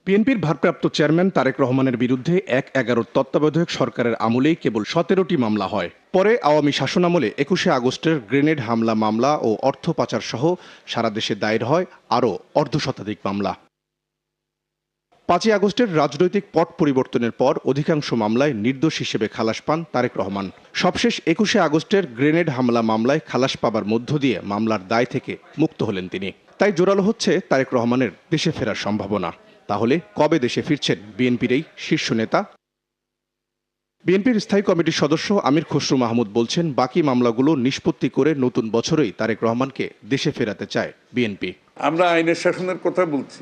বিএনপির ভারপ্রাপ্ত চেয়ারম্যান তারেক রহমানের বিরুদ্ধে ১/১১ তত্ত্বাবধায়ক সরকারের আমলেই কেবল ১৭টি মামলা হয়। পরে আওয়ামী শাসনামলে ২১শে আগস্টের গ্রেনেড হামলা মামলা ও অর্থ পাচার সহ সারা দেশে দায়ের হয় আরও অর্ধশতাধিক মামলা। ৫ই আগস্টের রাজনৈতিক পট পরিবর্তনের পর অধিকাংশ মামলায় নির্দোষ হিসেবে খালাস পান তারেক রহমান। সবশেষ ২১শে আগস্টের গ্রেনেড হামলা মামলায় খালাস পাবার মধ্য দিয়ে মামলার দায় থেকে মুক্ত হলেন তিনি। তাই জোরালো হচ্ছে তারেক রহমানের দেশে ফেরার সম্ভাবনা। তাহলে কবে দেশে ফিরছেন বিএনপির এই শীর্ষ নেতা? বিএনপির স্থায়ী কমিটির সদস্য আমির খসরু মাহমুদ বলছেন, বাকি মামলাগুলো নিষ্পত্তি করে নতুন বছরেই তারেক রহমানকে দেশে ফেরাতে চায় বিএনপি। আমরা আইনের শাসনের কথা বলছি,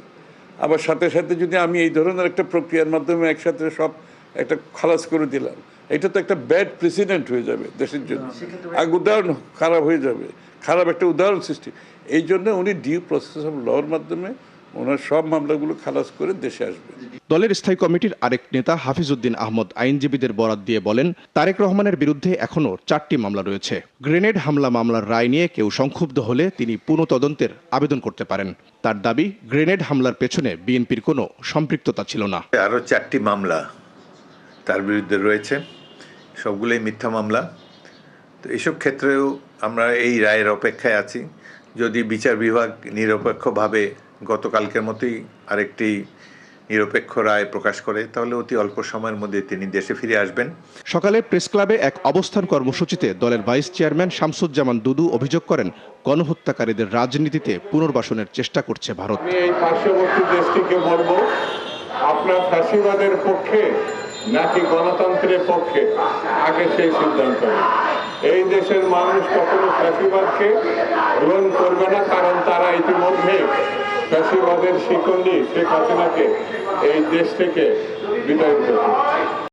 আবার সাথে সাথে যদি আমি এই ধরনের একটা প্রক্রিয়ার মাধ্যমে একসাথে সব একটা খালাস করে দিলাম, এটা তো একটা ব্যাড প্রেসিডেন্ট হয়ে যাবে দেশের জন্য, উদাহরণ খারাপ হয়ে যাবে, খারাপ একটা উদাহরণ সৃষ্টি। এই জন্য উনি ডিউ প্রসেস অফ লর মাধ্যমে ওনার সব মামলাগুলো খালাস করে দেশে আসবে। দলের স্থায়ী কমিটির আরেক নেতা হাফিজউদ্দিন আহমদ আইনজীবীদের বরাত দিয়ে বলেন, তারেক রহমানের বিরুদ্ধে এখনও 4টি মামলা রয়েছে। গ্রেনেড হামলা মামলার রায় নিয়ে কেউ সংক্ষুব্ধ হলে তিনি পুনঃতদন্তের আবেদন করতে পারেন। তার দাবি, গ্রেনেড হামলার পেছনে বিএনপির কোনো সম্পৃক্ততা ছিল না। আরও 4টি মামলা তার বিরুদ্ধে রয়েছে, সবগুলোই মিথ্যা মামলা। তো এসব ক্ষেত্রেও আমরা এই রায়ের অপেক্ষায় আছি। যদি বিচার বিভাগ নিরপেক্ষভাবে গতকালকের মতোই আরেকটি নিরপেক্ষ রায় প্রকাশ করে, তাহলে অতি অল্প সময়ের মধ্যে তিনি দেশে ফিরে আসবেন। সকালে প্রেস ক্লাবে এক অবস্থান কর্মসূচিতে দলের ভাইস চেয়ারম্যান শামসুজ্জামান দুদু অভিযোগ করেন, গণহত্যাকারীদের রাজনীতিতে পুনর্বাসনের চেষ্টা করছে ভারত। আমি এই পার্শ্ববর্তী দেশটিকে বলবো, আপনার ফ্যাসিবাদের পক্ষে নাকি গণতন্ত্রের পক্ষে, আগে সেই সিদ্ধান্ত নেন। এই দেশের মানুষ কখনো ফ্যাসিবাদকে গ্রহণ করবে না, কারণ তারা ইতিমধ্যে ফ্যাসিবাদের শিকলি শেখ হাসিনাকে এই দেশ থেকে বিদায় করেছে।